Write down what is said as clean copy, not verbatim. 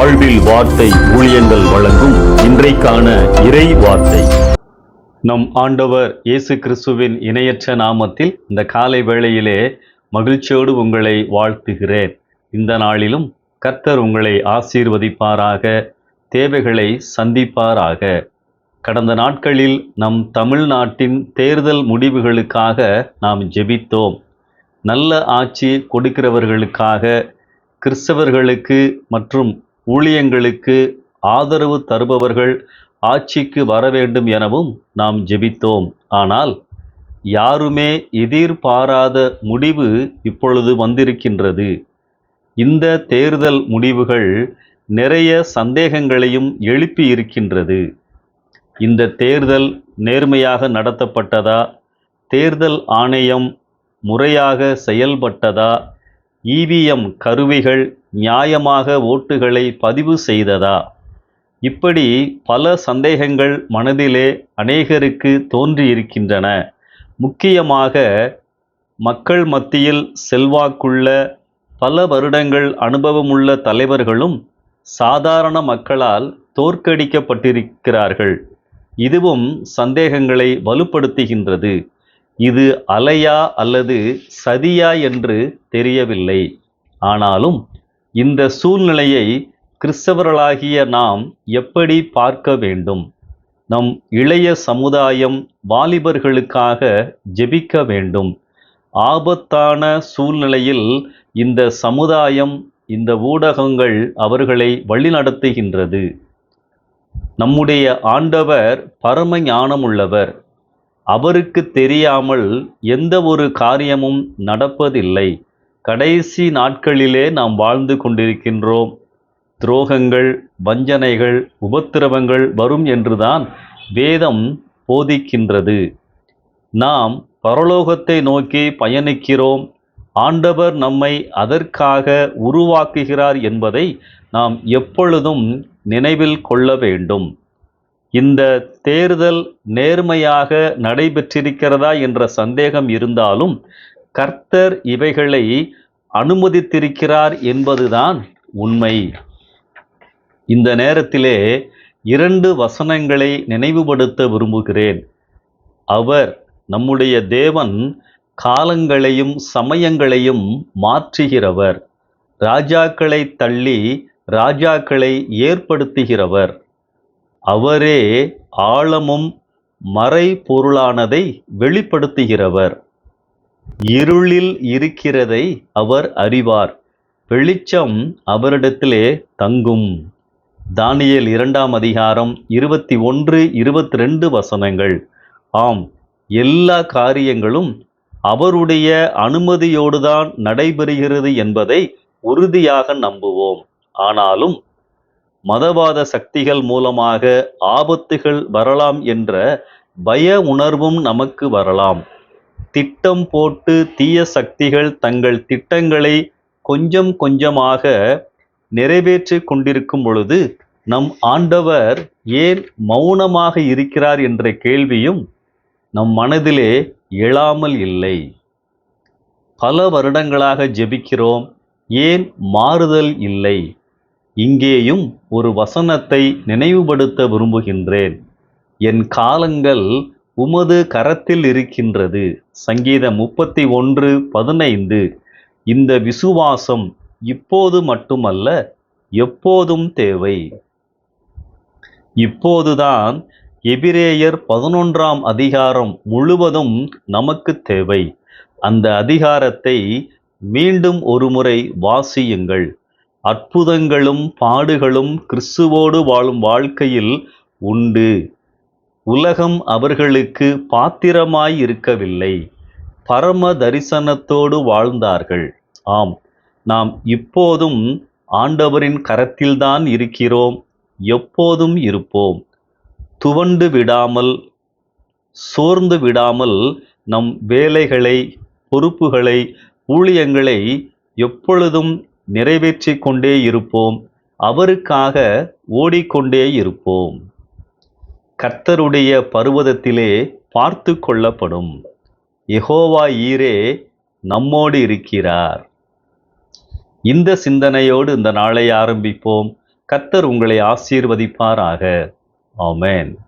வாழ்வில் வார்த்தை ஊழியங்கள் வழங்கும் இன்றைக்கான இறை வார்த்தை. நம் ஆண்டவர் இயேசு கிறிஸ்துவின் இணையற்ற நாமத்தில் இந்த காலை வேளையிலே மகிழ்ச்சியோடு உங்களை வாழ்த்துகிறேன். இந்த நாளிலும் கர்த்தர் உங்களை ஆசீர்வதிப்பாராக, தேவைகளை சந்திப்பாராக. கடந்த நாட்களில் நம் தமிழ்நாட்டின் தேர்தல் முடிவுகளுக்காக நாம் ஜெபித்தோம். நல்ல ஆட்சி கொடுக்கிறவர்களுக்காக, கிறிஸ்தவர்களுக்கு மற்றும் ஊழியங்களுக்கு ஆதரவு தருபவர்கள் ஆட்சிக்கு வர வேண்டும் எனவும் நாம் ஜெபித்தோம். ஆனால் யாருமே எதிர்பாராத முடிவு இப்பொழுது வந்திருக்கின்றது. இந்த தேர்தல் முடிவுகள் நிறைய சந்தேகங்களையும் எழுப்பி இருக்கின்றது. இந்த தேர்தல் நேர்மையாக நடத்தப்பட்டதா? தேர்தல் ஆணையம் முறையாக செயல்பட்டதா? இவிஎம் கருவிகள் நியாயமாக ஓட்டுகளை பதிவு செய்ததா? இப்படி பல சந்தேகங்கள் மனதிலே அநேகருக்கு தோன்றியிருக்கின்றன. முக்கியமாக மக்கள் மத்தியில் செல்வாக்குள்ள, பல வருடங்கள் அனுபவமுள்ள தலைவர்களும் சாதாரண மக்களால் தோற்கடிக்கப்பட்டிருக்கிறார்கள். இதுவும் சந்தேகங்களை வலுப்படுத்துகின்றது. இது அலையா அல்லது சதியா என்று தெரியவில்லை. ஆனாலும் இந்த சூழ்நிலையை கிறிஸ்தவர்களாகிய நாம் எப்படி பார்க்க வேண்டும்? நம் இளைய சமுதாயம் வாலிபர்களுக்காக ஜெபிக்க வேண்டும். ஆபத்தான சூழ்நிலையில் இந்த சமுதாயம், இந்த ஊடகங்கள் அவர்களை வழிநடத்துகின்றது. நம்முடைய ஆண்டவர் பரம ஞானமுள்ளவர். அவருக்கு தெரியாமல் எந்த ஒரு காரியமும் நடப்பதில்லை. கடைசி நாட்களிலே நாம் வாழ்ந்து கொண்டிருக்கின்றோம். துரோகங்கள், வஞ்சனைகள், உபத்திரவங்கள் வரும் என்றுதான் வேதம் போதிக்கின்றது. நாம் பரலோகத்தை நோக்கி பயணிக்கிறோம். ஆண்டவர் நம்மை அதற்காக உருவாக்குகிறார் என்பதை நாம் எப்பொழுதும் நினைவில் கொள்ள வேண்டும். இந்த தேர்தல் நேர்மையாக நடைபெற்றிருக்கிறதா என்ற சந்தேகம் இருந்தாலும் கர்த்தர் இவைகளை அனுமதித்திருக்கிறார் என்பதுதான் உண்மை. இந்த நேரத்திலே 2 வசனங்களை நினைவுபடுத்த விரும்புகிறேன். அவர், நம்முடைய தேவன், காலங்களையும் சமயங்களையும் மாற்றுகிறவர். ராஜாக்களை தள்ளி ராஜாக்களை ஏற்படுத்துகிறவர். அவரே ஆழமும் மறைபொருளானதை வெளிப்படுத்துகிறவர். இருளில் இருக்கிறதை அவர் அறிவார். வெளிச்சம் அவரிடத்திலே தங்கும். தானியேல் 2ஆம் அதிகாரம் 21-22 வசனங்கள். ஆம், எல்லா காரியங்களும் அவருடைய அனுமதியோடுதான் நடைபெறுகிறது என்பதை உறுதியாக நம்புவோம். ஆனாலும் மதவாத சக்திகள் மூலமாக ஆபத்துகள் வரலாம் என்ற பய உணர்வும் நமக்கு வரலாம். திட்டம் போட்டு தீய சக்திகள் தங்கள் திட்டங்களை கொஞ்சம் கொஞ்சமாக நிறைவேற்றி கொண்டிருக்கும் பொழுது நம் ஆண்டவர் ஏன் மௌனமாக இருக்கிறார் என்ற கேள்வியும் நம் மனதிலே எழாமல் இல்லை. பல வருடங்களாக ஜெபிக்கிறோம், ஏன் மாறுதல் இல்லை? இங்கேயும் ஒரு வசனத்தை நினைவுபடுத்த விரும்புகின்றேன். என் காலங்கள் உமது கரத்தில் இருக்கின்றது. சங்கீதம் 31:15. இந்த விசுவாசம் இப்போது மட்டுமல்ல, எப்போதும் தேவை. இப்போதுதான் எபிரேயர் 11ஆம் அதிகாரம் முழுவதும் நமக்கு தேவை. அந்த அதிகாரத்தை மீண்டும் ஒரு முறை வாசியுங்கள். அற்புதங்களும் பாடுகளும் கிறிஸ்துவோடு வாழும் வாழ்க்கையில் உண்டு. உலகம் அவர்களுக்கு பாத்திரமாய் இருக்கவில்லை. பரம தரிசனத்தோடு வாழ்ந்தார்கள். ஆம், நாம் இப்போதும் ஆண்டவரின் கரத்தில்தான் இருக்கிறோம். எப்போதும் இருப்போம். துவண்டு விடாமல், சோர்ந்து விடாமல் நம் வேலைகளை, பொறுப்புகளை, ஊழியங்களை எப்பொழுதும் நிறைவேற்றி கொண்டே இருப்போம். அவருக்காக ஓடிக்கொண்டே இருப்போம். கர்த்தருடைய பர்வதத்திலே பார்த்து கொள்ளப்படும். யெகோவா ஈரே நம்மோடு இருக்கிறார். இந்த சிந்தனையோடு இந்த நாளை ஆரம்பிப்போம். கர்த்தர் உங்களை ஆசீர்வதிப்பாராக. ஆமென்.